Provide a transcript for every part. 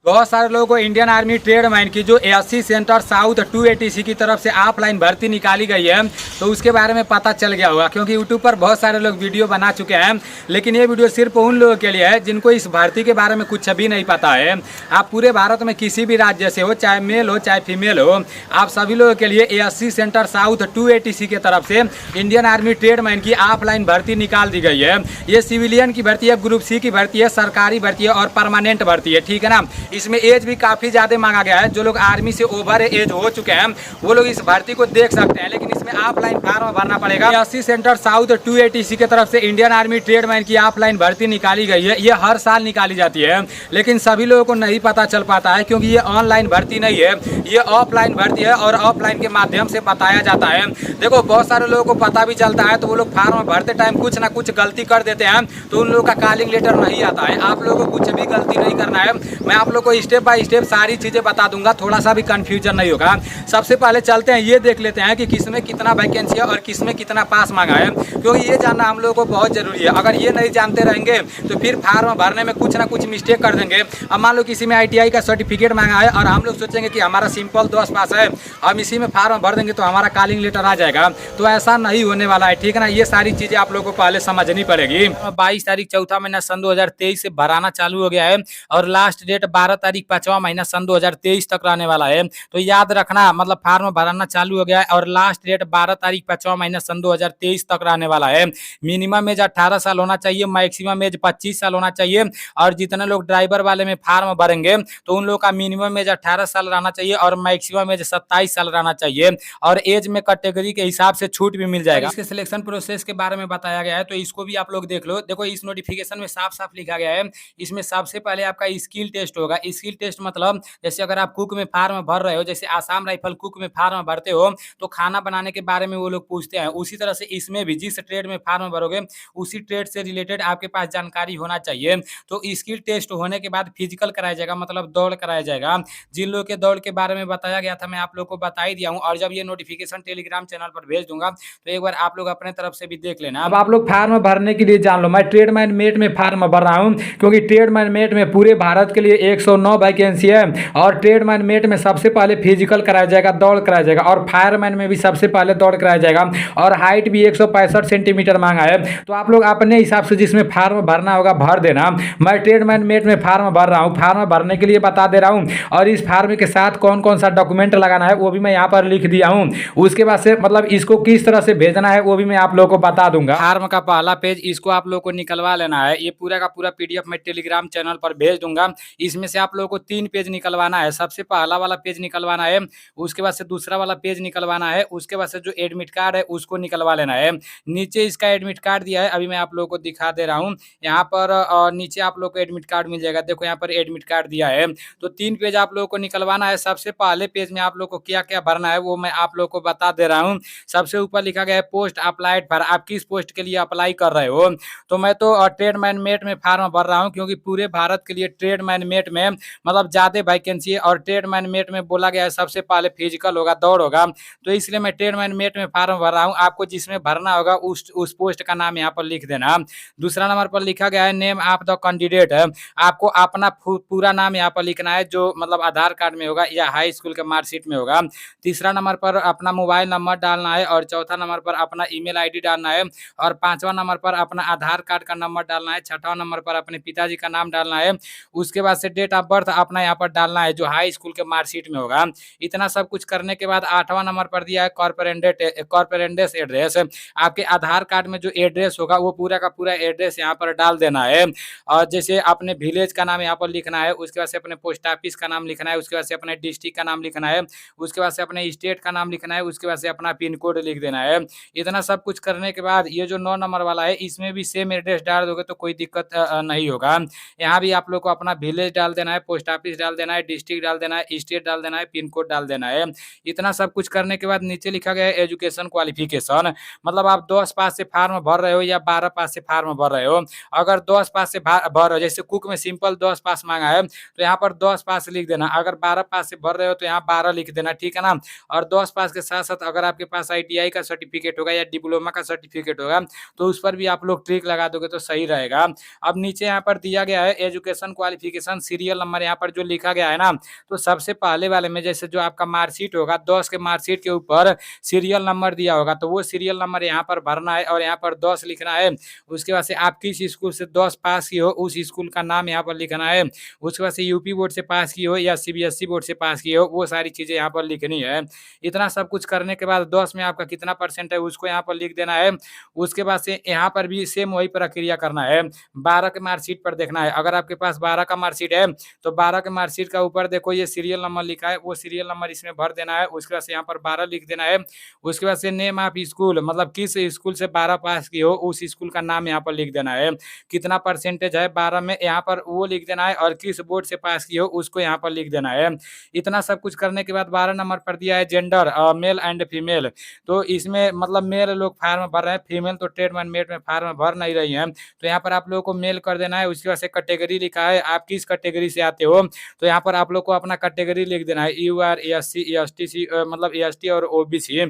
बहुत सारे लोगों को इंडियन आर्मी ट्रेड माइन की जो 80 सेंटर साउथ 280 की तरफ से ऑफलाइन भर्ती निकाली गई है तो उसके बारे में पता चल गया होगा, क्योंकि यूट्यूब पर बहुत सारे लोग वीडियो बना चुके हैं। लेकिन ये वीडियो सिर्फ उन लोगों के लिए है जिनको इस भर्ती के बारे में कुछ भी नहीं पता है। आप पूरे भारत में किसी भी राज्य से हो, चाहे मेल हो चाहे फीमेल हो, आप सभी लोगों के लिए 80 सेंटर साउथ 280 की तरफ से इंडियन आर्मी ट्रेड माइन की ऑफलाइन भर्ती निकाल दी गई है। ये सिविलियन की भर्ती है, ग्रुप सी की भर्ती है, सरकारी भर्ती है और परमानेंट भर्ती है, ठीक है ना। इसमें एज भी काफ़ी ज़्यादा मांगा गया है। जो लोग आर्मी से ओवर एज हो चुके हैं वो लोग इस भर्ती को देख सकते हैं, लेकिन इसमें ऑफलाइन फॉर्म भरना पड़ेगा। 80 सेंटर साउथ 280 की तरफ से इंडियन आर्मी ट्रेड माइन की ऑफलाइन भर्ती निकाली गई है। ये हर साल निकाली जाती है, लेकिन सभी लोगों को नहीं पता चल पाता है, क्योंकि ये ऑनलाइन भर्ती नहीं है, ये ऑफलाइन भर्ती है और ऑफलाइन के माध्यम से बताया जाता है। देखो, बहुत सारे लोगों को पता भी चलता है तो वो लोग फॉर्म भरते टाइम कुछ ना कुछ गलती कर देते हैं, तो उन लोगों का कॉलिंग लेटर नहीं आता है। आप लोगों को कुछ भी गलती नहीं करना है। मैं आप लोगों को स्टेप बाय स्टेप सारी चीज़ें बता दूंगा, थोड़ा सा भी कंफ्यूजन नहीं होगा। सबसे पहले चलते हैं, ये देख लेते हैं कि किसमें कितना वैकेंसी है और किसमें कितना पास मांगा है, क्योंकि ये जानना हम लोगों को बहुत जरूरी है। अगर ये नहीं जानते रहेंगे तो फिर फॉर्म भरने में कुछ ना कुछ मिस्टेक कर देंगे। अब मान लो किसी में ITI का सर्टिफिकेट मांगा है और हम लोग सोचेंगे कि हमारा सिंपल 10 पास है, हम इसी में फॉर्म भर देंगे तो हमारा कॉलिंग लेटर आ जाएगा, तो ऐसा नहीं होने वाला है, ठीक है ना। ये सारी चीज़ें आप लोगों को पहले समझनी पड़ेगी। 22 तारीख चौथा महीना सन 2023 से भराना चालू हो गया है और लास्ट डेट 12 तारीख 5वां महीना सन 2023 तक रहने वाला है। तो याद रखना, मतलब फॉर्म भराना चालू हो गया है और लास्ट डेट 12 तारीख 5वां महीना सन 2023 तक रहने वाला है। मिनिमम एज 18 साल होना चाहिए, मैक्सिमम एज 25 साल होना चाहिए। और जितने लोग ड्राइवर वाले में फॉर्म भरेंगे तो उन लोगों का मिनिमम एज 18 साल रहना चाहिए और मैक्सिमम एज 27 साल रहना चाहिए। और एज में कैटेगरी के हिसाब से छूट भी मिल जाएगा। इसके सिलेक्शन प्रोसेस के बारे में बताया गया है, तो इसको भी आप लोग देख लो। देखो, इस नोटिफिकेशन में साफ साफ लिखा गया है, इसमें सबसे पहले आपका स्किल टेस्ट होगा। स्किल टेस्ट मतलब जैसे अगर आप कुक में फार्म भर रहे हो, जैसे आसाम राइफल कुक में फार्म भरते हो तो खाना बनाने के बारे में वो लोग पूछते हैं, उसी तरह से इसमें भी जिस ट्रेड में फार्म भरोगे उसी ट्रेड से रिलेटेड आपके पास जानकारी होना चाहिए। तो स्किल टेस्ट होने के बाद फिजिकल कराया जाएगा, मतलब दौड़ कराया जाएगा। जिन लोग के दौड़ के बारे में बताया गया था मैं आप लोग को बता ही दिया हूँ, और जब ये नोटिफिकेशन टेलीग्राम चैनल पर भेज दूंगा तो एक बार आप लोग अपने तरफ से भी देख लेना। अब आप लोग फार्म भरने के लिए जान लो, मैं ट्रेड मैन मेट में फार्म भर रहा हूँ, क्योंकि ट्रेड मैन मेट में पूरे भारत के लिए 109 वैकेंसी है और ट्रेडमैन मेट में सबसे पहले फिजिकल कराया जाएगा, दौड़ कराया जाएगा, और फायरमैन में भी सबसे पहले दौड़ कराया जाएगा और हाइट भी 165 सेंटीमीटर मांगा है। तो आप लोग अपने हिसाब से जिसमें फार्म भरना होगा भर देना। मैं ट्रेडमैन मेट में फार्म भर रहा हूँ, फार्म भरने के लिए बता दे रहा हूँ, और इस फार्म के साथ कौन कौन सा डॉक्यूमेंट लगाना है वो भी मैं यहाँ पर लिख दिया हूँ। उसके बाद से मतलब इसको किस तरह से भेजना है वो भी मैं आप लोग को बता दूंगा। फार्म का पहला पेज इसको आप लोग को निकलवा लेना है, ये पूरा का पूरा PDF मैं टेलीग्राम चैनल पर भेज दूंगा। इसमें से आप लोगों को 3 पेज निकलवाना है। सबसे पहला वाला पेज निकलवाना है, उसके बाद से दूसरा वाला पेज निकलवाना है, उसके बाद से जो एडमिट कार्ड है उसको निकलवा लेना है। नीचे इसका एडमिट कार्ड दिया है, अभी मैं आप लोगों को दिखा दे रहा हूँ। यहाँ पर नीचे आप लोग को एडमिट कार्ड मिल जाएगा, देखो यहाँ पर एडमिट कार्ड दिया है। तो 3 पेज आप लोगों को निकलवाना है। सबसे पहले पेज में आप लोग को क्या क्या भरना है वो मैं आप लोग को बता दे रहा हूँ। सबसे ऊपर लिखा गया है पोस्ट अप्लाइड फॉर, आप किस पोस्ट के लिए अप्लाई कर रहे हो। तो मैं तो ट्रेडमैन मेट में फार्म भर रहा हूँ, क्योंकि पूरे भारत के लिए ट्रेडमैन मेट में मतलब ज्यादा वैकेंसी है और ट्रेडमैन मेट में बोला गया है सबसे पहले फिजिकल होगा, दौड़ होगा, तो इसलिए मैं ट्रेडमैन मेट में फार्म भर रहा हूँ। आपको जिसमें भरना होगा उस पोस्ट का नाम यहाँ पर लिख देना। दूसरा नंबर पर लिखा गया है नेम ऑफ द कैंडिडेट है, आपको अपना पूरा नाम यहाँ पर लिखना है, जो मतलब आधार कार्ड में होगा या हाई स्कूल के मार्कशीट में होगा। तीसरा नंबर पर अपना मोबाइल नंबर डालना है, और चौथा नंबर पर अपना ईमेल ID डालना है, और पांचवा नंबर पर अपना आधार कार्ड का नंबर डालना है, छठा नंबर पर अपने पिताजी का नाम डालना है, उसके बाद से डेट ऑफ बर्थ अपना यहाँ पर डालना है जो हाई स्कूल के मार्कशीट में होगा। इतना सब कुछ करने के बाद 8वां नंबर पर दिया है कॉर्पोरेंडेस एड्रेस, आपके आधार कार्ड में जो एड्रेस होगा वो पूरा का पूरा एड्रेस यहाँ पर डाल देना है। और जैसे अपने विलेज का नाम यहाँ पर लिखना है, उसके बाद से अपने पोस्ट ऑफिस का नाम लिखना है, उसके बाद से अपने डिस्ट्रिक्ट का नाम लिखना है, उसके बाद से अपने स्टेट का नाम लिखना है, उसके बाद से अपना पिन कोड लिख देना है। इतना सब कुछ करने के बाद ये जो 9 नंबर वाला है इसमें भी सेम एड्रेस डाल दोगे तो कोई दिक्कत नहीं होगा। यहाँ भी आप लोग को अपना विलेज डाल देना है, पोस्ट ऑफिस डाल देना है, डिस्ट्रिक्ट डाल देना है, स्टेट डाल देना है, पिन कोड डाल देना है। इतना सब कुछ करने के बाद नीचे लिखा गया है एजुकेशन क्वालिफिकेशन, मतलब आप 10 पास से फार्म भर रहे हो या 12 पास से फार्म भर रहे हो। अगर 10 पास से भर रहे हो, जैसे कुक में सिंपल 10 पास मांगा है तो यहाँ पर 10 पास लिख देना। अगर 12 पास से भर रहे हो तो यहाँ 12 लिख देना, ठीक है ना। और 10 पास के साथ साथ अगर आपके पास ITI का सर्टिफिकेट होगा या डिप्लोमा का सर्टिफिकेट होगा तो उस पर भी आप लोग ट्रिक लगा दोगे तो सही रहेगा। अब नीचे यहाँ पर दिया गया है education qualification serial serial number यहाँ पर जो लिखा गया है ना, तो सबसे पहले वाले में जैसे जो आपका मार्कशीट होगा 10 के मार्कशीट के ऊपर सीरियल नंबर दिया होगा, तो वो सीरियल नंबर यहाँ पर भरना है और यहाँ पर 10 लिखना है। उसके बाद से आप किस स्कूल से 10 पास की हो उस स्कूल का नाम यहाँ पर लिखना है। उसके बाद से यूपी बोर्ड से पास की हो या सीबीएसई बोर्ड से पास की हो, वो सारी चीज़ें यहाँ पर लिखनी है। इतना सब कुछ करने के बाद 10 में आपका कितना परसेंट है उसको यहाँ पर लिख देना है। उसके बाद से यहाँ पर भी सेम वही प्रक्रिया करना है। 12 के मार्कशीट पर देखना है, अगर आपके पास 12 का मार्कशीट है तो 12 के मार्कशीट का ऊपर देखो ये सीरियल नंबर लिखा है, वो सीरियल नंबर इसमें भर देना है। उसके बाद से यहाँ पर 12 लिख देना है। उसके बाद से नेम ऑफ स्कूल, मतलब किस स्कूल से 12 पास की हो उस स्कूल का नाम यहाँ पर लिख देना है। कितना परसेंटेज है 12 में यहाँ पर वो लिख देना है और किस बोर्ड से पास की हो उसको यहाँ पर लिख देना है। इतना सब कुछ करने के बाद 12 नंबर पर दिया है जेंडर, मेल एंड फीमेल। तो इसमें मतलब मेल लोग फार्म भर रहे हैं, फीमेल तो ट्रेड मैन मेट में फार्म भर नहीं रही है, तो यहाँ पर आप लोगों को मेल कर देना है। उसके बाद से कैटेगरी लिखा है, आप किस कैटेगरी से आते हो, तो यहाँ पर आप लोग को अपना कैटेगरी लिख देना है। यूआर एससी एसटी मतलब एसटी और ओबीसी,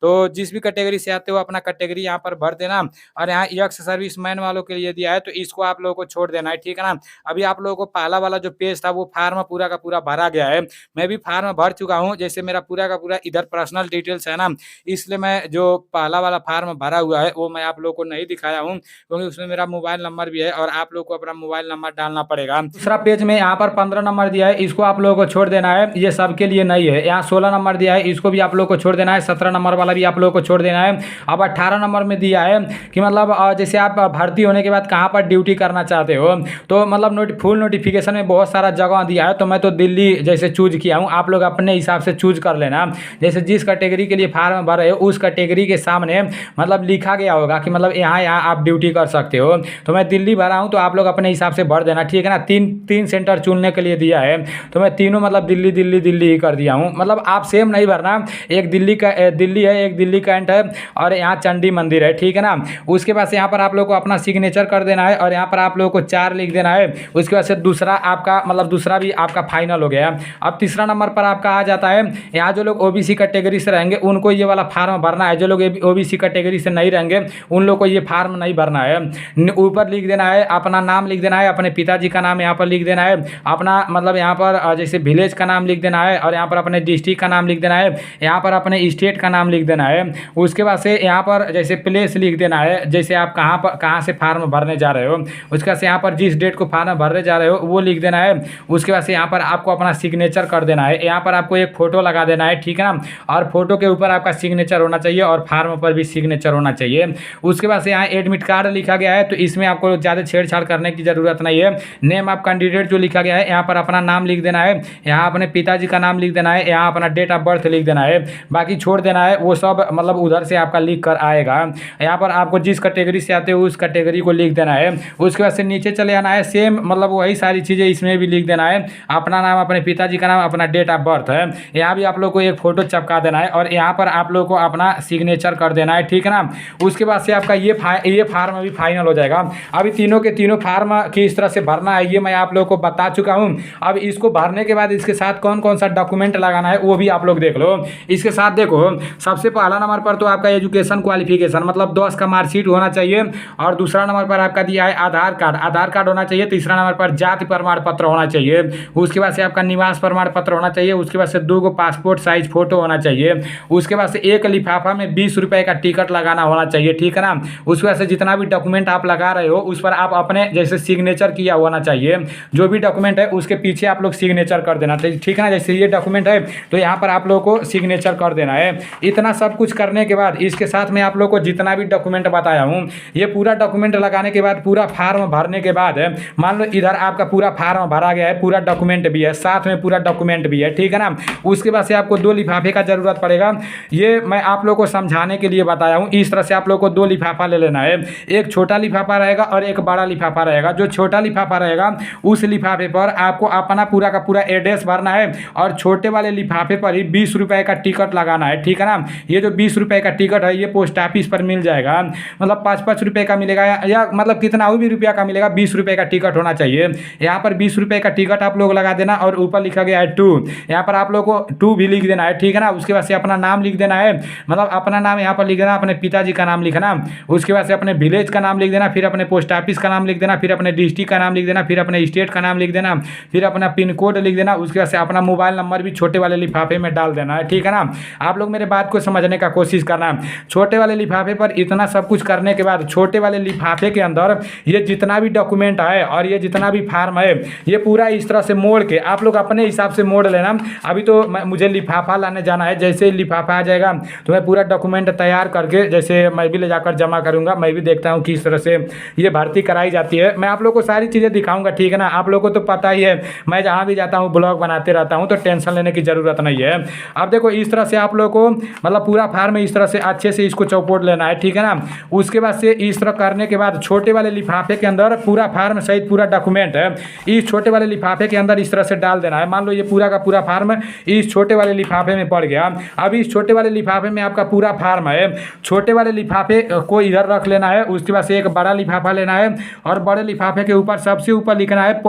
तो जिस भी कैटेगरी से आते हो अपना कैटेगरी यहाँ पर भर देना। और यहाँ एक्स सर्विसमैन वालों के लिए दिया है तो इसको आप लोगों को छोड़ देना है, ठीक है ना। अभी आप लोगों को पहला वाला जो पेज था वो फार्म पूरा का पूरा भरा गया है, मैं भी फार्म भर चुका हूँ। जैसे मेरा पूरा का पूरा इधर पर्सनल डिटेल्स है ना, इसलिए मैं जो पहला वाला फार्म भरा हुआ है वो मैं आप लोगों को नहीं दिखाया हूँ, क्योंकि उसमें मेरा मोबाइल नंबर भी है और आप लोग को अपना मोबाइल नंबर डालना पड़ेगा। दूसरा पेज में यहाँ पर 15 नंबर दिया है, इसको आप लोगों को छोड़ देना है, ये सबके लिए नहीं है। यहाँ 16 नंबर दिया है, इसको भी आप लोग को छोड़ देना है। 17 नंबर वाला भी आप लोग को छोड़ देना है। अब 18 नंबर में दिया है कि मतलब जैसे आप भर्ती होने के बाद कहाँ पर ड्यूटी करना चाहते हो, तो मतलब फुल नोटिफिकेशन में बहुत सारा जगह दिया है, तो मैं तो दिल्ली जैसे चूज किया हूँ, आप लोग अपने हिसाब से चूज कर लेना। जैसे जिस कैटेगरी के लिए फार्म भर रहे हो उस कैटेगरी के सामने मतलब लिखा गया होगा कि मतलब यहाँ यहाँ आप ड्यूटी कर सकते हो, तो मैं दिल्ली भरा हूँ, तो आप लोग अपने हिसाब से भर देना, ठीक है ना। तीन सेंटर चुनने के लिए दिया है, तो मैं तीनों मतलब दिल्ली दिल्ली दिल्ली ही कर दिया हूँ। मतलब आप सेम नहीं भरना, एक दिल्ली है, एक दिल्ली कैंट है और यहाँ चंडी मंदिर है, ठीक है ना। उसके बाद से यहाँ पर आप लोग को अपना सिग्नेचर कर देना है और यहाँ पर आप लोगों को 4 लिख देना है। उसके बाद से दूसरा आपका मतलब दूसरा भी आपका फाइनल हो गया। अब तीसरा नंबर पर आपका आ जाता है, यहाँ जो लोग ओबीसी कैटेगरी से रहेंगे उनको ये वाला फार्म भरना है, जो लोग ओबीसी कैटेगरी से नहीं रहेंगे उन लोग को ये फार्म नहीं भरना है। ऊपर लिख देना है, अपना नाम लिख देना है, अपने पिताजी का नाम यहाँ पर लिख देना है, अपना मतलब यहाँ पर जैसे विलेज का नाम लिख देना है और यहाँ पर अपने डिस्ट्रिक्ट का नाम लिख देना है, यहाँ पर अपने स्टेट का नाम लिख देना है। उसके बाद से यहाँ पर जैसे प्लेस लिख देना है, जैसे आप कहाँ से फार्म भरने जा रहे हो, उसके बाद से यहाँ पर जिस डेट को फार्म भरने जा रहे हो वो लिख देना है। उसके बाद से यहाँ पर आपको अपना सिग्नेचर कर देना है, यहाँ पर आपको एक फ़ोटो लगा देना है, ठीक है ना, और फोटो के ऊपर आपका सिग्नेचर होना चाहिए और फार्म पर भी सिग्नेचर होना चाहिए। उसके बाद से यहाँ एडमिट कार्ड लिखा गया है, तो इसमें आपको ज़्यादा छेड़छाड़ करने की ज़रूरत नहीं है। नेम ऑफ कैंडिडेट जो लिखा गया है, यहाँ पर अपना नाम लिख देना है, यहाँ अपने पिताजी का नाम लिख देना है, यहाँ अपना डेट ऑफ बर्थ लिख देना है, बाकी छोड़ देना है, वो सब मतलब उधर से आपका लिख कर आएगा। यहाँ पर आपको जिस कैटेगरी से आते हो उस कैटेगरी को लिख देना है। उसके बाद से नीचे चले आना है, सेम मतलब वही सारी चीज़ें इसमें भी लिख देना है, अपना नाम, अपने पिताजी का नाम, अपना डेट ऑफ बर्थ है। यहाँ भी आप लोग को एक फ़ोटो चिपका देना है और यहाँ पर आप लोग को अपना सिग्नेचर कर देना है, ठीक है ना। उसके बाद से आपका ये फार्म अभी फाइनल हो जाएगा। अभी तीनों के तीनों फार्म किस तरह से भरना है ये मैं आप लोग को बता चुका हूँ। अब इसको भरने के बाद इसके साथ कौन कौन सा डॉक्यूमेंट लगाना है वो भी आप लोग देख लो। इसके साथ देखो, सबसे पहला नंबर पर तो आपका एजुकेशन क्वालिफिकेशन मतलब 10 का मार्कशीट होना चाहिए, और दूसरा नंबर पर आपका दिया है आधार कार्ड होना चाहिए। तीसरा नंबर पर जाति प्रमाण पत्र होना चाहिए। उसके बाद से आपका निवास प्रमाण पत्र होना चाहिए। उसके बाद से 2 पासपोर्ट साइज फोटो होना चाहिए। उसके बाद से एक लिफाफा में 20 रुपये का टिकट लगाना होना चाहिए, ठीक है ना। उसके बाद से जितना भी डॉक्यूमेंट आप लगा रहे हो उस पर आप अपने जैसे सिग्नेचर किया होना चाहिए। जो भी डॉक्यूमेंट है उसके पीछे आप लोग सिग्नेचर कर देना, ठीक है ना। जैसे ये डॉक्यूमेंट है तो यहाँ पर आप लोग को सिग्नेचर कर देना है। इतना सब कुछ करने के बाद इसके साथ में आप लोग को जितना भी डॉक्यूमेंट बताया हूँ, ये पूरा डॉक्यूमेंट लगाने के बाद, पूरा फार्म भरने के बाद, मान लो इधर आपका पूरा फार्म भरा गया है, पूरा डॉक्यूमेंट भी है, साथ में पूरा डॉक्यूमेंट भी है, ठीक है ना। उसके बाद से आपको 2 लिफाफे का जरूरत पड़ेगा। ये मैं आप लोग को समझाने के लिए बताया हूँ। इस तरह से आप लोग को 2 लिफाफा ले लेना है, एक छोटा लिफाफा रहेगा और एक बड़ा लिफाफा रहेगा। जो छोटा लिफाफा रहेगा उस लिफाफे पर आपको अपना पूरा का पूरा एड्रेस भरना है और छोटे वाले लिफाफे पर ही 20 रुपये का टिकट लगाना है, ठीक है ना। ये जो 20 रुपये का टिकट है ये पोस्ट ऑफिस पर मिल जाएगा, मतलब 5-5 रुपये का मिलेगा या मतलब कितना भी रुपया का मिलेगा, 20 रुपये का टिकट होना चाहिए। यहाँ पर 20 रुपये का टिकट आप लोग लगा देना और ऊपर लिखा गया है 2, यहाँ पर आप लोग को 2 भी लिख देना है, ठीक है ना। उसके बाद से अपना नाम लिख देना है, मतलब अपना नाम यहाँ पर लिख देना, अपने पिताजी का नाम लिखना। उसके बाद से अपने विलेज का नाम लिख देना, फिर अपने पोस्ट ऑफिस का नाम लिख देना, फिर अपने डिस्ट्रिक्ट का नाम लिख देना, फिर अपने स्टेट का नाम लिख देना, फिर अपना पिन कोड लिख देना, उसके बाद से अपना मोबाइल नंबर भी छोटे वाले लिफाफे में डाल देना है, ठीक है ना। आप लोग मेरे बात को समझने का कोशिश करना। छोटे वाले लिफाफे पर इतना सब कुछ करने के बाद छोटे वाले लिफाफे के अंदर ये जितना भी डॉक्यूमेंट है और ये जितना भी फार्म है ये पूरा इस तरह से मोड़ के आप लोग अपने हिसाब से मोड़ लेना। अभी तो मुझे लिफाफा लाने जाना है, जैसे ही लिफाफा आ जाएगा तो मैं पूरा डॉक्यूमेंट तैयार करके जैसे मैं भी ले जाकर जमा करूंगा। मैं भी देखता हूँ किस तरह से ये भर्ती कराई जाती है, मैं आप लोग को सारी चीज़ें दिखाऊंगा, ठीक है ना। आप लोग को तो पता ही है मैं जहाँ भी जाता हूँ ब्लॉग बनाते रहता हूँ, तो टेंशन लेने की ज़रूरत नहीं है। अब देखो इस तरह से आप लोग को मतलब पूरा फार्म इस तरह से अच्छे से इसको चौपोट लेना है, ठीक है ना। उसके बाद से इस तरह करने के बाद छोटे वाले लिफाफे के अंदर पूरा फार्म सहित पूरा डॉक्यूमेंट है इस छोटे वाले लिफाफे के अंदर इस तरह से डाल देना है। मान लो ये पूरा का पूरा फार्म इस छोटे वाले लिफाफे में पड़ गया। अब इस छोटे वाले लिफाफे में आपका पूरा फार्म है, छोटे वाले लिफाफे को इधर रख लेना है। उसके बाद से एक बड़ा लिफाफा लेना है और बड़े लिफाफे के ऊपर सबसे ऊपर लिखना है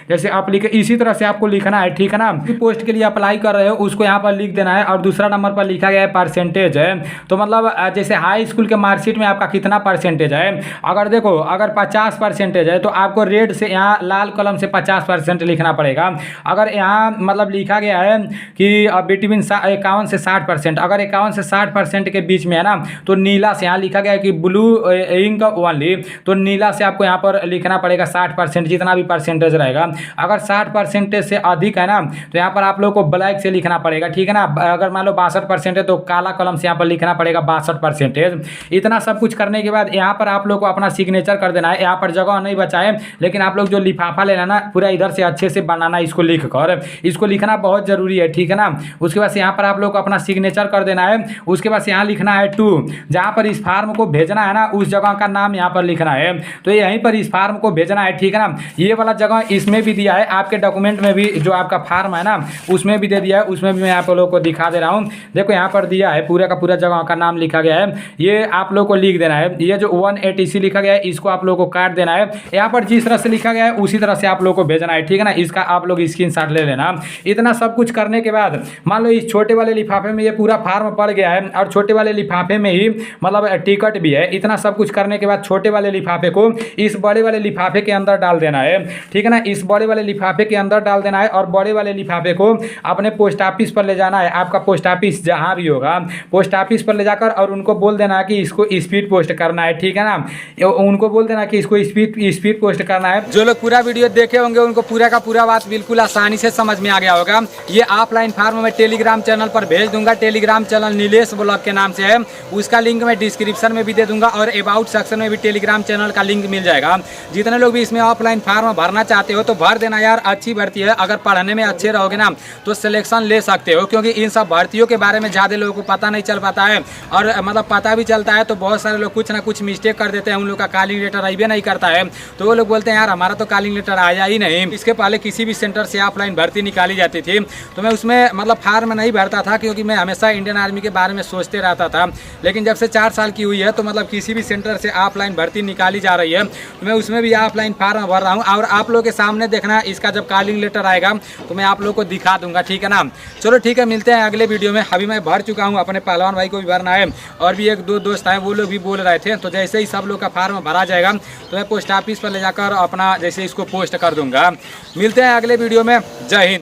जैसे आप लिखे इसी तरह से आपको लिखना है, ठीक है ना। पोस्ट के लिए अप्लाई कर रहे हो उसको यहाँ पर लिख देना है और दूसरा नंबर पर लिखा गया है परसेंटेज है, तो मतलब जैसे हाई स्कूल के मार्कशीट में आपका कितना परसेंटेज है। अगर देखो अगर 50% है तो आपको रेड से यहाँ लाल कलम से 50% लिखना पड़ेगा। अगर यहाँ मतलब लिखा गया है कि बिटवीन 51 से 60%, अगर 51 से 60% के बीच में है ना तो नीला से यहाँ लिखा गया है कि ब्लू इंक ओनली, तो नीला से आपको यहाँ पर लिखना पड़ेगा 60% जितना भी परसेंटेज रहेगा। अगर 60% से अधिक है ना तो यहाँ पर आप लोग को ब्लैक से लिखना पड़ेगा, ठीक है ना। अगर मान लो 62% है तो काला कलम से यहाँ पर लिखना पड़ेगा 62%। इतना सब कुछ करने के बाद यहाँ पर आप लोग को अपना सिग्नेचर कर देना है। यहाँ पर जगह नहीं बचा है, लेकिन आप लोग जो लिफाफा लेना ना पूरा इधर से अच्छे से बनाना, इसको लिख कर इसको लिखना बहुत जरूरी है, ठीक है ना। उसके बाद यहाँ पर आप लोग को अपना सिग्नेचर कर देना है। उसके बाद यहाँ लिखना है 2, जहाँ पर इस फार्म को भेजना है ना उस जगह का नाम यहाँ पर लिखना है, तो यहीं पर इस फार्म को भेजना है, ठीक है ना। ये वाला जगह इसमें भी दिया है, आपके डॉक्यूमेंट में भी जो आपका फार्म है ना उसमें भी दे दिया है, उसमें भी मैं आप लोग को दिखा दे रहा हूँ। देखो यहाँ पर दिया है पूरा का पूरा जगह का नाम लिखा गया है, ये आप लोग को लिख देना है। ये जो 180 लिखा गया है इसको आप लोग को काट देना है। यहाँ पर जिस तरह से लिखा गया है उसी तरह से आप लोग को भेजना है, ठीक है ना। इसका आप लोग स्क्रीनशॉट ले लेना। इतना सब कुछ करने के बाद मान लो इस छोटे वाले लिफाफे में ये पूरा फार्म पड़ गया है और छोटे वाले लिफाफे में ही मतलब टिकट भी है। इतना सब कुछ करने के बाद छोटे वाले लिफाफे को इस बड़े वाले लिफाफे के अंदर डाल देना है, ठीक है ना। इस बड़े वाले लिफाफे के अंदर डाल देना है और बड़े वाले लिफाफे को अपने पोस्ट ऑफिस पर ले जाना है। आपका पोस्ट ऑफिस जहाँ भी होगा पोस्ट ऑफिस पर ले जाकर और उनको बोल देना है कि इसको स्पीड पोस्ट करना है, ठीक है ना। उनको बोल देना कि इसको स्पीड पोस्ट करना है। जो लोग पूरा वीडियो देखे होंगे उनको पूरा का पूरा बात बिल्कुल आसानी से समझ में आ गया होगा। ये ऑफलाइन फार्म मैं टेलीग्राम चैनल पर भेज दूंगा। टेलीग्राम चैनल नीलेश ब्लॉग के नाम से है, उसका लिंक मैं डिस्क्रिप्शन में भी दे दूंगा और अबाउट सेक्शन में भी टेलीग्राम चैनल का लिंक मिल जाएगा। जितने लोग भी इसमें ऑफलाइन फार्म भरना चाहते हो तो भर देना यार, अच्छी भर्ती है। अगर पढ़ने में अच्छे रहोगे ना तो सिलेक्शन ले सकते हो, क्योंकि इन सब भर्तियों के बारे में ज़्यादा लोगों को पता नहीं चल पाता है और मतलब पता भी चलता है तो बहुत सारे लोग कुछ ना कुछ मिस्टेक कर देते हैं। उन लोग का कॉलिंग लेटर आइबे नहीं करता है तो वो लोग बोलते हैं यार हमारा तो कॉलिंग लेटर आया ही नहीं। इसके पहले किसी भी सेंटर से ऑफलाइन भर्ती निकाली जाती थी तो मैं उसमें मतलब फार्म नहीं भरता था, क्योंकि मैं हमेशा इंडियन आर्मी के बारे में सोचते रहता था। लेकिन जब से 4 साल की हुई है तो मतलब किसी भी सेंटर से ऑफलाइन भर्ती निकाली जा रही है तो मैं उसमें भी ऑफलाइन फार्म भर रहा हूँ और आप लोग के सामने देखना इसका जब कॉलिंग लेटर आएगा तो मैं आप लोग को दिखा दूंगा, ठीक है ना। चलो ठीक है, मिलते हैं अगले वीडियो में। अभी मैं भर चुका हूँ, अपने पहलवान भाई को भी भरना है और भी 1-2 दोस्त हैं वो लोग भी बोल रहे थे, तो जैसे ही सब लोग का फार्म भरा जाएगा तो मैं पोस्ट ऑफिस पर ले जाकर अपना जैसे इसको पोस्ट कर दूंगा। मिलते हैं अगले वीडियो में। जय हिंद।